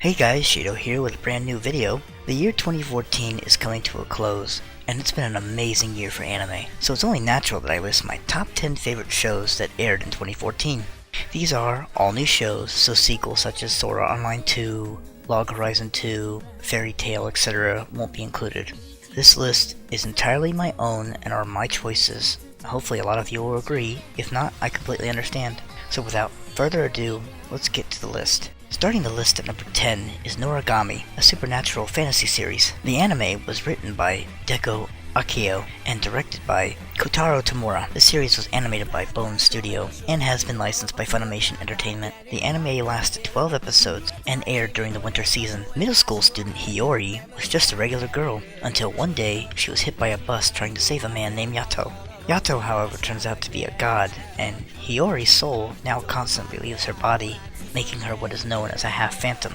Hey guys, Shido here with a brand new video. The year 2014 is coming to a close, and it's been an amazing year for anime, so it's only natural that I list my top 10 favorite shows that aired in 2014. These are all new shows, so sequels such as Sword Art Online 2, Log Horizon 2, Fairy Tail, etc. won't be included. This list is entirely my own and are my choices. Hopefully a lot of you will agree. If not, I completely understand. So without further ado, let's get to the list. Starting the list at number 10 is Noragami, a supernatural fantasy series. The anime was written by Adecco and directed by Kotaro Tamura. The series was animated by Bone Studio and has been licensed by Funimation Entertainment. The anime lasted 12 episodes and aired during the winter season. Middle school student Hiyori was just a regular girl until one day she was hit by a bus trying to save a man named Yato. Yato, however, turns out to be a god, and Hiyori's soul now constantly leaves her body, making her what is known as a half-phantom.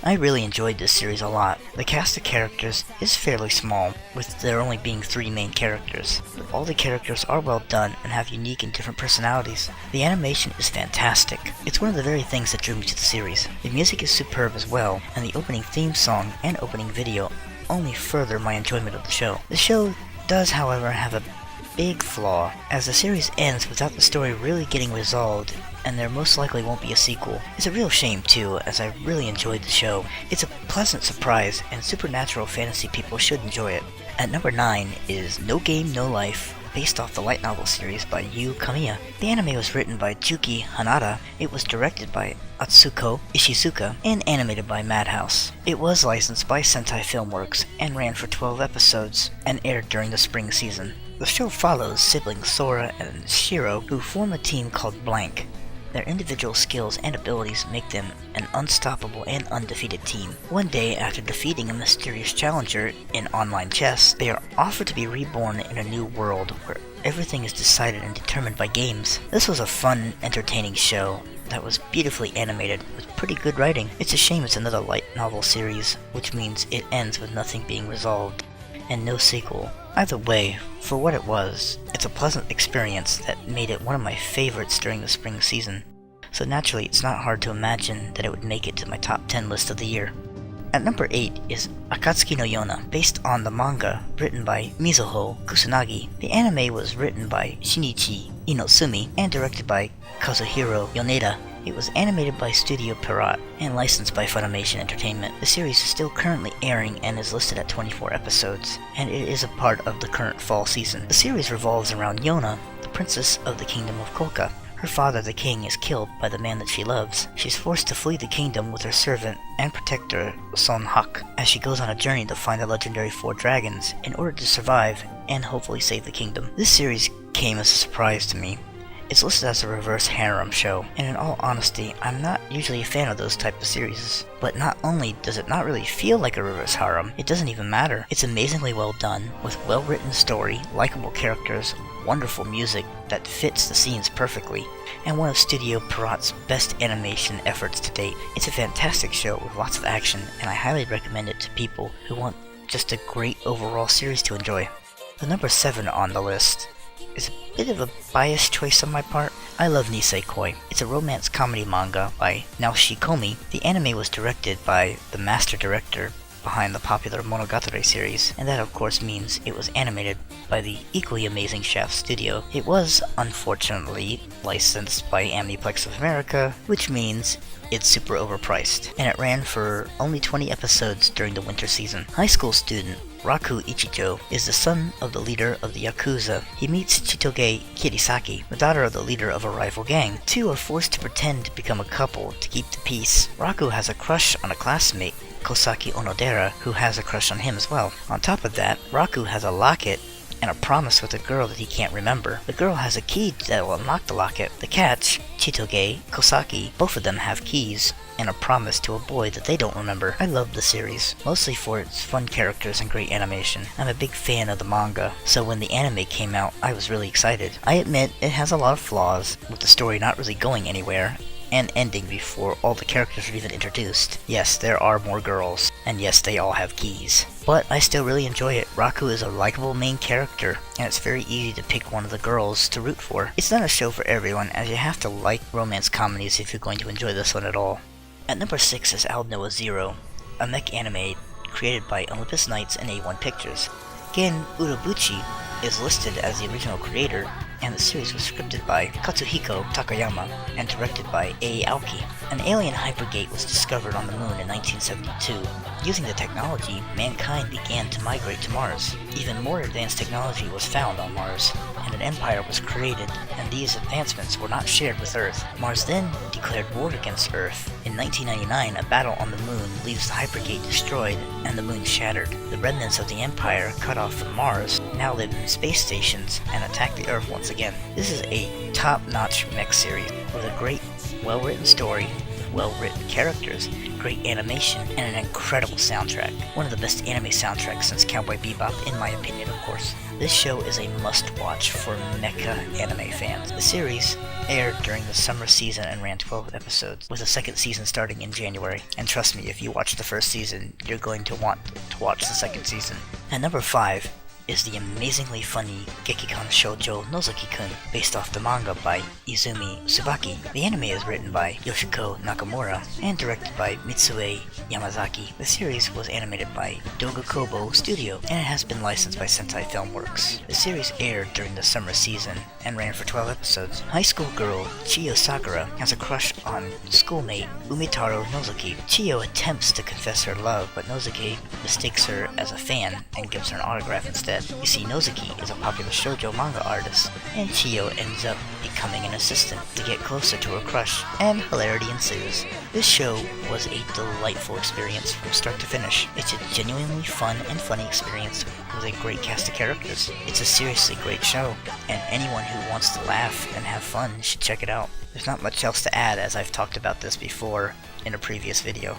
I really enjoyed this series a lot. The cast of characters is fairly small, with there only being 3 main characters. But all the characters are well done and have unique and different personalities. The animation is fantastic. It's one of the very things that drew me to the series. The music is superb as well, and the opening theme song and opening video only further my enjoyment of the show. The show does, however, have a big flaw, as the series ends without the story really getting resolved, and there most likely won't be a sequel. It's a real shame too, as I really enjoyed the show. It's a pleasant surprise, and supernatural fantasy people should enjoy it. At number 9 is No Game No Life, based off the light novel series by Yu Kamiya. The anime was written by Chuki Hanada, it was directed by Atsuko Ishizuka, and animated by Madhouse. It was licensed by Sentai Filmworks, and ran for 12 episodes, and aired during the spring season. The show follows siblings Sora and Shiro, who form a team called Blank. Their individual skills and abilities make them an unstoppable and undefeated team. One day, after defeating a mysterious challenger in online chess, they are offered to be reborn in a new world where everything is decided and determined by games. This was a fun, entertaining show that was beautifully animated with pretty good writing. It's a shame it's another light novel series, which means it ends with nothing being resolved and no sequel. Either way, for what it was, it's a pleasant experience that made it one of my favorites during the spring season, so naturally it's not hard to imagine that it would make it to my top 10 list of the year. At number 8 is Akatsuki No Yona, based on the manga written by Mizuho Kusanagi. The anime was written by Shinichi Inosumi and directed by Kazuhiro Yoneda. It was animated by Studio Pierrot and licensed by Funimation Entertainment. The series is still currently airing and is listed at 24 episodes, and it is a part of the current fall season. The series revolves around Yona, the princess of the kingdom of Coco. Her father, the king, is killed by the man that she loves. She's forced to flee the kingdom with her servant and protector, Son Hak, as she goes on a journey to find the legendary 4 dragons in order to survive and hopefully save the kingdom. This series came as a surprise to me. It's listed as a reverse harem show, and in all honesty, I'm not usually a fan of those type of series. But not only does it not really feel like a reverse harem, it doesn't even matter. It's amazingly well done, with well-written story, likable characters, wonderful music that fits the scenes perfectly, and one of Studio Pierrot's best animation efforts to date. It's a fantastic show with lots of action, and I highly recommend it to people who want just a great overall series to enjoy. The number 7 on the list is a bit of a biased choice on my part. I love Nisekoi. It's a romance comedy manga by Naoshi Komi. The anime was directed by the master director behind the popular Monogatari series, and that of course means it was animated by the equally amazing Shaft Studio. It was, unfortunately, licensed by Aniplex of America, which means it's super overpriced, and it ran for only 20 episodes during the winter season. High school student Raku Ichijo is the son of the leader of the Yakuza. He meets Chitoge Kirisaki, the daughter of the leader of a rival gang. Two are forced to pretend to become a couple to keep the peace. Raku has a crush on a classmate, Kosaki Onodera, who has a crush on him as well. On top of that, Raku has a locket and a promise with a girl that he can't remember. The girl has a key that will unlock the locket. The catch, Chitoge, Kosaki, both of them have keys and a promise to a boy that they don't remember. I love the series, mostly for its fun characters and great animation. I'm a big fan of the manga, so when the anime came out, I was really excited. I admit it has a lot of flaws, with the story not really going anywhere, and ending before all the characters are even introduced. Yes, there are more girls, and yes, they all have keys. But I still really enjoy it. Raku is a likable main character, and it's very easy to pick one of the girls to root for. It's not a show for everyone, as you have to like romance comedies if you're going to enjoy this one at all. At number 6 is Albedo Zero, a mech anime created by Olympus Knights and A1 Pictures. Gen Urobuchi is listed as the original creator, and the series was scripted by Katsuhiko Takayama and directed by A. Aoki. An alien hypergate was discovered on the moon in 1972. Using the technology, mankind began to migrate to Mars. Even more advanced technology was found on Mars, and an empire was created, and these advancements were not shared with Earth. Mars then declared war against Earth. In 1999, a battle on the moon leaves the hypergate destroyed and the moon shattered. The remnants of the empire, cut off from Mars, now live in space stations and attack the Earth once again. This is a top-notch mech series with a great, well-written story, well-written characters, great animation, and an incredible soundtrack. One of the best anime soundtracks since Cowboy Bebop, in my opinion, of course. This show is a must-watch for mecha anime fans. The series aired during the summer season and ran 12 episodes, with a second season starting in January. And trust me, if you watch the first season, you're going to want to watch the second season. At number 5 is the amazingly funny Gekikan Shoujo Nozaki-kun, based off the manga by Izumi Tsubaki. The anime is written by Yoshiko Nakamura and directed by Mitsue Yamazaki. The series was animated by Doga Kobo Studio, and it has been licensed by Sentai Filmworks. The series aired during the summer season and ran for 12 episodes. High school girl Chiyo Sakura has a crush on schoolmate Umitaro Nozaki. Chiyo attempts to confess her love, but Nozaki mistakes her as a fan and gives her an autograph instead. You see, Nozaki is a popular shoujo manga artist, and Chiyo ends up becoming an assistant to get closer to her crush, and hilarity ensues. This show was a delightful experience from start to finish. It's a genuinely fun and funny experience with a great cast of characters. It's a seriously great show, and anyone who wants to laugh and have fun should check it out. There's not much else to add, as I've talked about this before in a previous video.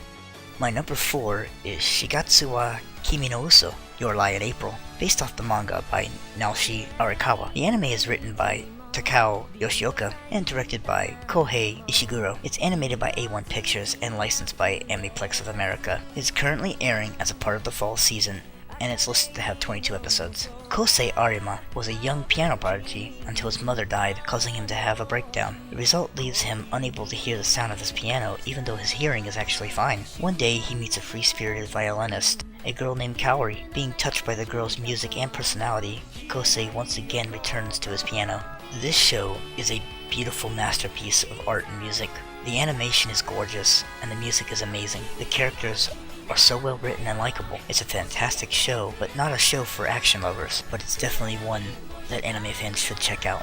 My number 4 is Shigatsu wa Kimi no Uso, Your Lie in April, based off the manga by Naoshi Arakawa. The anime is written by Takao Yoshioka and directed by Kohei Ishiguro. It's animated by A1 Pictures and licensed by Aniplex of America. It's currently airing as a part of the fall season, and it's listed to have 22 episodes. Kosei Arima was a young piano prodigy until his mother died, causing him to have a breakdown. The result leaves him unable to hear the sound of his piano, even though his hearing is actually fine. One day, he meets a free-spirited violinist, a girl named Kaori. Being touched by the girl's music and personality, Kosei once again returns to his piano. This show is a beautiful masterpiece of art and music. The animation is gorgeous, and the music is amazing. The characters are so well written and likable. It's a fantastic show, but not a show for action lovers, but it's definitely one that anime fans should check out.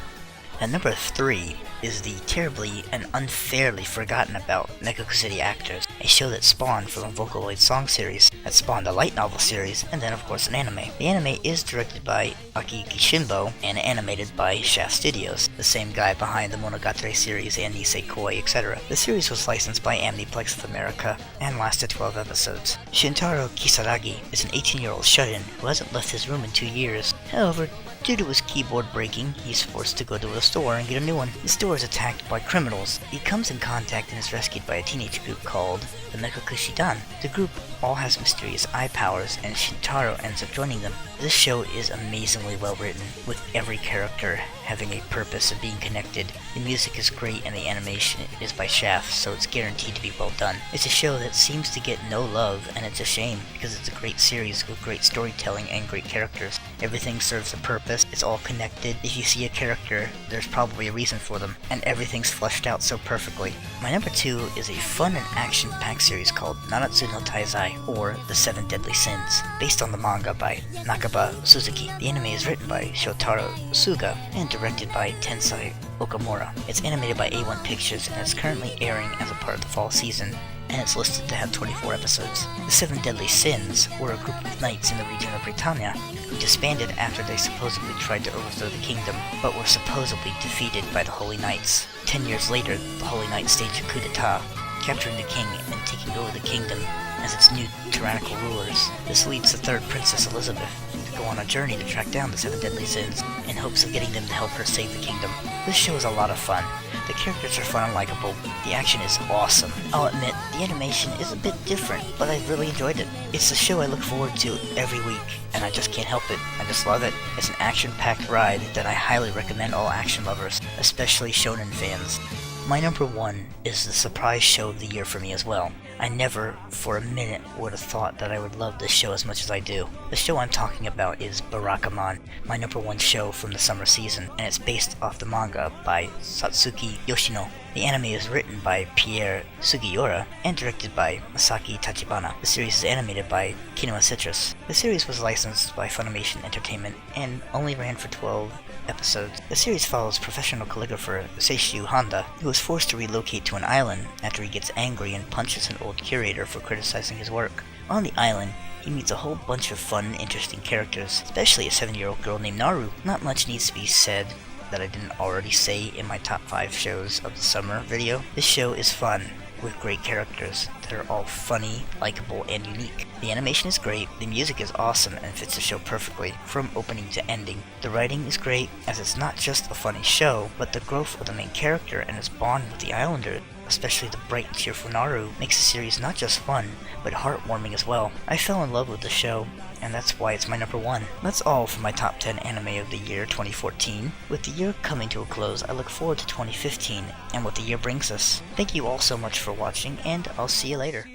And number 3 is the terribly and unfairly forgotten about Nekkoku City Actors, a show that spawned from a Vocaloid song series, that spawned a light novel series, and then of course an anime. The anime is directed by Aki Kishimbo and animated by Shaft Studios, the same guy behind the Monogatari series and Nisekoi, etc. The series was licensed by Aniplex of America and lasted 12 episodes. Shintaro Kisaragi is an 18-year-old shut-in who hasn't left his room in 2 years. However, due to his keyboard breaking, he's forced to go to a store and get a new one. The store is attacked by criminals. He comes in contact and is rescued by a teenage group called the Mekakushidan. The group all has mysterious eye powers, and Shintaro ends up joining them. This show is amazingly well written, with every character having a purpose and being connected. The music is great and the animation is by Shaft, so it's guaranteed to be well done. It's a show that seems to get no love, and it's a shame, because it's a great series with great storytelling and great characters. Everything serves a purpose, it's all connected. If you see a character, there's probably a reason for them, and everything's fleshed out so perfectly. My number 2 is a fun and action-packed series called Nanatsu no Taizai, or The Seven Deadly Sins, based on the manga by Nakaba Suzuki. The anime is written by Shotaro Suga and directed by Tensai Okamura. It's animated by A1 Pictures and is currently airing as a part of the fall season, and it's listed to have 24 episodes. The Seven Deadly Sins were a group of knights in the region of Britannia who disbanded after they supposedly tried to overthrow the kingdom, but were supposedly defeated by the Holy Knights. 10 years later, the Holy Knights staged a coup d'etat, capturing the king and taking over the kingdom as its new tyrannical rulers. This leads the third Princess Elizabeth to go on a journey to track down the Seven Deadly Sins in hopes of getting them to help her save the kingdom. This show is a lot of fun. The characters are fun and likable. The action is awesome. I'll admit, the animation is a bit different, but I've really enjoyed it. It's a show I look forward to every week, and I just can't help it. I just love it. It's an action-packed ride that I highly recommend all action lovers, especially shonen fans. My number 1 is the surprise show of the year for me as well. I never, for a minute, would have thought that I would love this show as much as I do. The show I'm talking about is Barakamon, my number 1 show from the summer season, and it's based off the manga by Satsuki Yoshino. The anime is written by Pierre Sugiura and directed by Masaki Tachibana. The series is animated by Kinoa Citrus. The series was licensed by Funimation Entertainment and only ran for 12 episodes. The series follows professional calligrapher Seishu Honda, who is forced to relocate to an island after he gets angry and punches an old curator for criticizing his work. On the island, he meets a whole bunch of fun, interesting characters, especially a 7-year-old girl named Naru. Not much needs to be said that I didn't already say in my top 5 shows of the summer video. This show is fun, with great characters that are all funny, likable, and unique. The animation is great, the music is awesome and fits the show perfectly, from opening to ending. The writing is great, as it's not just a funny show, but the growth of the main character and his bond with the Islanders, especially the bright and cheerful Naru, makes the series not just fun, but heartwarming as well. I fell in love with the show, and that's why it's my number 1. That's all for my top 10 anime of the year 2014. With the year coming to a close, I look forward to 2015 and what the year brings us. Thank you all so much for watching, and I'll see you later.